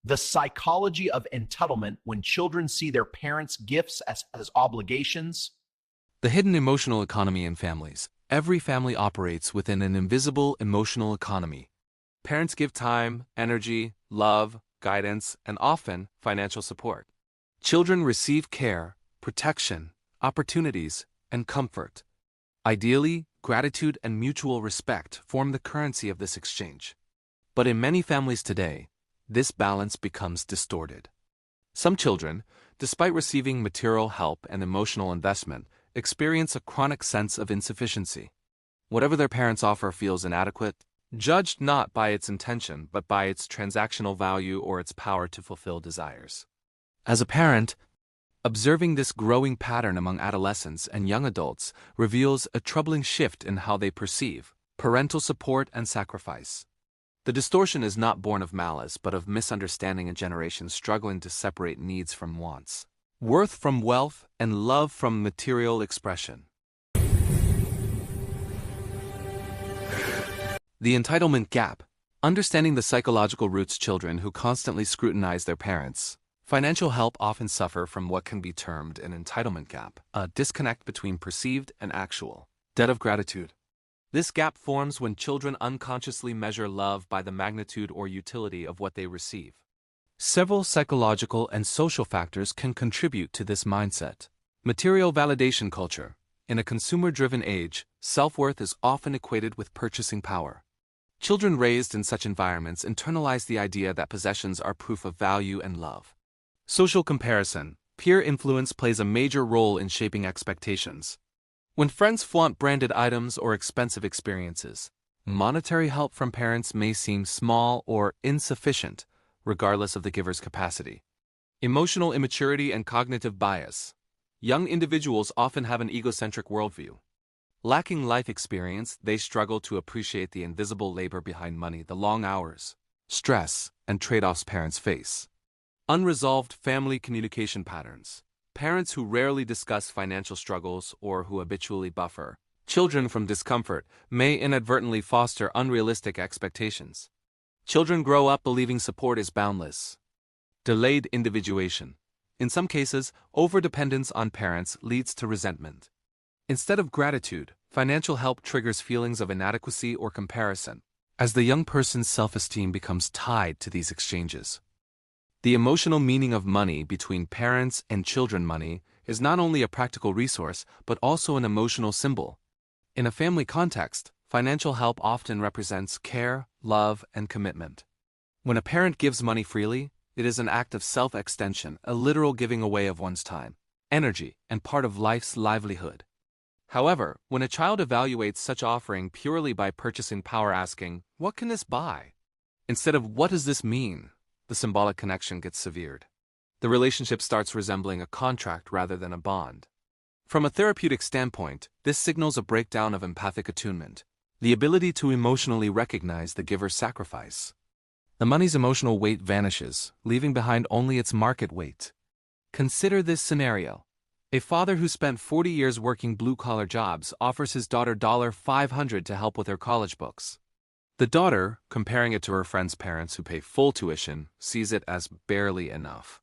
The psychology of entitlement when children see their parents' gifts as obligations. The hidden emotional economy in families. Every family operates within an invisible emotional economy. Parents give time, energy, love, guidance, and often financial support. Children receive care, protection, opportunities, and comfort. Ideally, gratitude and mutual respect form the currency of this exchange. But in many families today, this balance becomes distorted. Some children, despite receiving material help and emotional investment, experience a chronic sense of insufficiency. Whatever their parents offer feels inadequate, judged not by its intention but by its transactional value or its power to fulfill desires. As a parent, observing this growing pattern among adolescents and young adults reveals a troubling shift in how they perceive parental support and sacrifice. The distortion is not born of malice but of misunderstanding and generations struggling to separate needs from wants, worth from wealth, and love from material expression. The entitlement gap. Understanding the psychological roots. Children who constantly scrutinize their parents' financial help often suffer from what can be termed an entitlement gap, a disconnect between perceived and actual debt of gratitude. This gap forms when children unconsciously measure love by the magnitude or utility of what they receive. Several psychological and social factors can contribute to this mindset. Material validation culture. In a consumer-driven age, self-worth is often equated with purchasing power. Children raised in such environments internalize the idea that possessions are proof of value and love. Social comparison. Peer influence plays a major role in shaping expectations. When friends flaunt branded items or expensive experiences, monetary help from parents may seem small or insufficient, regardless of the giver's capacity. Emotional immaturity and cognitive bias. Young individuals often have an egocentric worldview. Lacking life experience, they struggle to appreciate the invisible labor behind money, the long hours, stress, and trade-offs parents face. Unresolved family communication patterns. Parents who rarely discuss financial struggles or who habitually buffer children from discomfort may inadvertently foster unrealistic expectations. Children grow up believing support is boundless. Delayed individuation. In some cases, overdependence on parents leads to resentment. Instead of gratitude, financial help triggers feelings of inadequacy or comparison, as the young person's self-esteem becomes tied to these exchanges. The emotional meaning of money between parents and children. Money is not only a practical resource, but also an emotional symbol. In a family context, financial help often represents care, love, and commitment. When a parent gives money freely, it is an act of self-extension, a literal giving away of one's time, energy, and part of life's livelihood. However, when a child evaluates such offering purely by purchasing power, asking, "What can this buy?" instead of "What does this mean?" the symbolic connection gets severed. The relationship starts resembling a contract rather than a bond. From a therapeutic standpoint, this signals a breakdown of empathic attunement, the ability to emotionally recognize the giver's sacrifice. The money's emotional weight vanishes, leaving behind only its market weight. Consider this scenario. A father who spent 40 years working blue-collar jobs offers his daughter $500 to help with her college books. The daughter, comparing it to her friend's parents who pay full tuition, sees it as barely enough.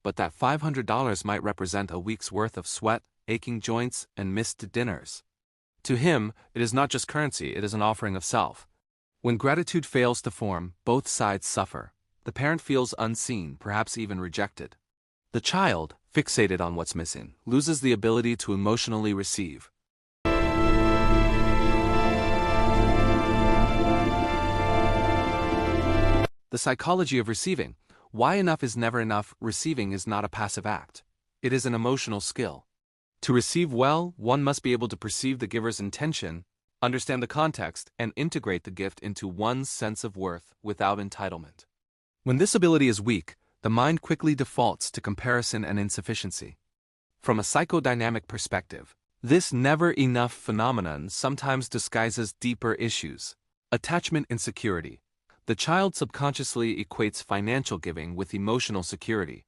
But that $500 might represent a week's worth of sweat, aching joints, and missed dinners. To him, it is not just currency, it is an offering of self. When gratitude fails to form, both sides suffer. The parent feels unseen, perhaps even rejected. The child, fixated on what's missing, loses the ability to emotionally receive. The psychology of receiving. Why enough is never enough. Receiving is not a passive act. It is an emotional skill. To receive well, one must be able to perceive the giver's intention, understand the context, and integrate the gift into one's sense of worth without entitlement. When this ability is weak, the mind quickly defaults to comparison and insufficiency. From a psychodynamic perspective, this never-enough phenomenon sometimes disguises deeper issues. Attachment insecurity. The child subconsciously equates financial giving with emotional security.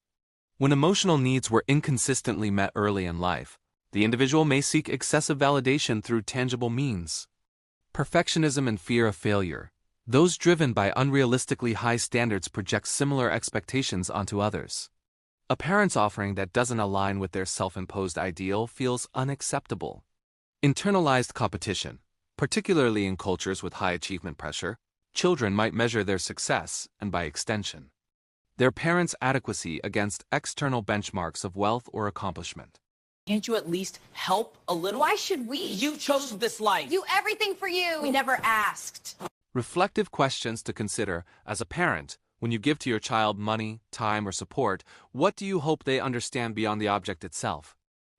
When emotional needs were inconsistently met early in life, the individual may seek excessive validation through tangible means. Perfectionism and fear of failure. Those driven by unrealistically high standards project similar expectations onto others. A parent's offering that doesn't align with their self-imposed ideal feels unacceptable. Internalized competition, particularly in cultures with high achievement pressure, children might measure their success, and by extension, their parents' adequacy against external benchmarks of wealth or accomplishment. Can't you at least help a little? Why should we? You chose this life. Do everything for you. We never asked. Reflective questions to consider as a parent. When you give to your child money, time, or support, what do you hope they understand beyond the object itself?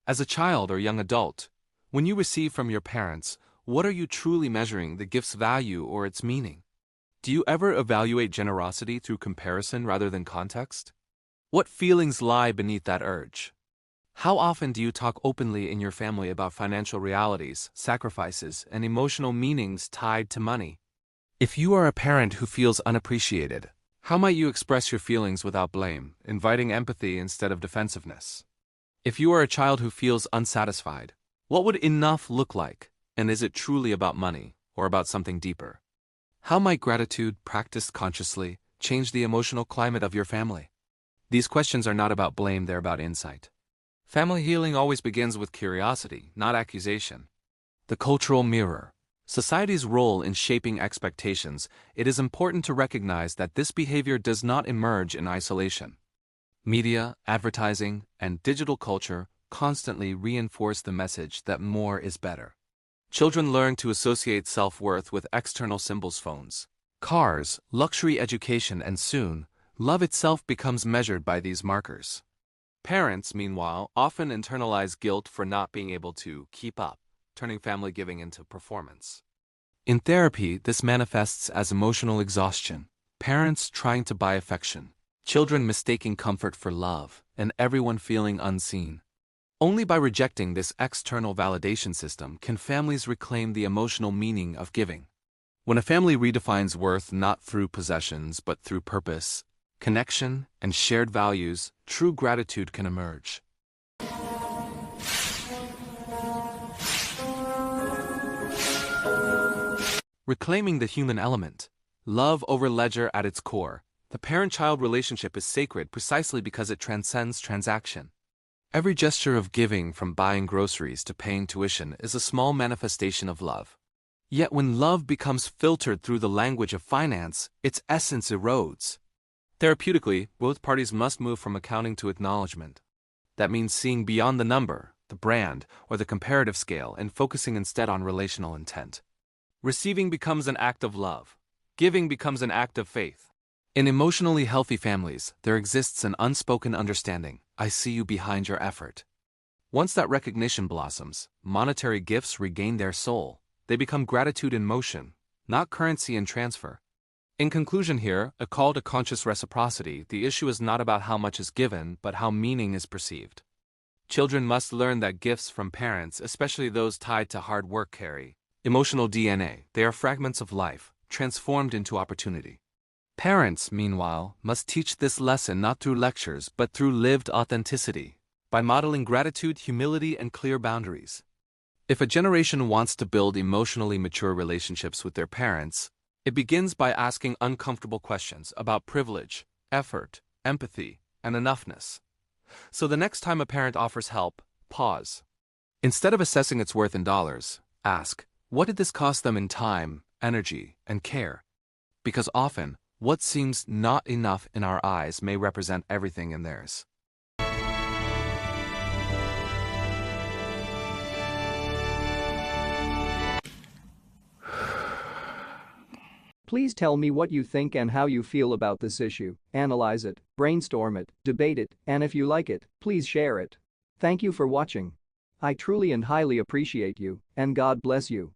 As a child or young adult, when you receive from your parents, what are you truly measuring the gift's value or its meaning? Do you ever evaluate generosity through comparison rather than context? What feelings lie beneath that urge? How often do you talk openly in your family about financial realities, sacrifices, and emotional meanings tied to money? If you are a parent who feels unappreciated, how might you express your feelings without blame, inviting empathy instead of defensiveness? If you are a child who feels unsatisfied, what would enough look like, and is it truly about money or about something deeper? How might gratitude, practiced consciously, change the emotional climate of your family? These questions are not about blame, they're about insight. Family healing always begins with curiosity, not accusation. The cultural mirror. Society's role in shaping expectations, it is important to recognize that this behavior does not emerge in isolation. Media, advertising, and digital culture constantly reinforce the message that more is better. Children learn to associate self-worth with external symbols: phones, cars, luxury education, and soon, love itself becomes measured by these markers. Parents, meanwhile, often internalize guilt for not being able to keep up, turning family giving into performance. In therapy, this manifests as emotional exhaustion, parents trying to buy affection, children mistaking comfort for love, and everyone feeling unseen. Only by rejecting this external validation system can families reclaim the emotional meaning of giving. When a family redefines worth not through possessions but through purpose, connection, and shared values, true gratitude can emerge. Reclaiming the human element. Love over ledger at its core. The parent-child relationship is sacred precisely because it transcends transaction. Every gesture of giving, from buying groceries to paying tuition, is a small manifestation of love. Yet when love becomes filtered through the language of finance, its essence erodes. Therapeutically, both parties must move from accounting to acknowledgement. That means seeing beyond the number, the brand, or the comparative scale and focusing instead on relational intent. Receiving becomes an act of love. Giving becomes an act of faith. In emotionally healthy families, there exists an unspoken understanding: I see you behind your effort. Once that recognition blossoms, monetary gifts regain their soul. They become gratitude in motion, not currency in transfer. In conclusion here, a call to conscious reciprocity, the issue is not about how much is given, but how meaning is perceived. Children must learn that gifts from parents, especially those tied to hard work, carry emotional DNA. They are fragments of life, transformed into opportunity. Parents, meanwhile, must teach this lesson not through lectures but through lived authenticity, by modeling gratitude, humility, and clear boundaries. If a generation wants to build emotionally mature relationships with their parents, it begins by asking uncomfortable questions about privilege, effort, empathy, and enoughness. So the next time a parent offers help, pause. Instead of assessing its worth in dollars, ask, what did this cost them in time, energy, and care? Because often, what seems not enough in our eyes may represent everything in theirs. Please tell me what you think and how you feel about this issue. Analyze it, brainstorm it, debate it, and if you like it, please share it. Thank you for watching. I truly and highly appreciate you, and God bless you.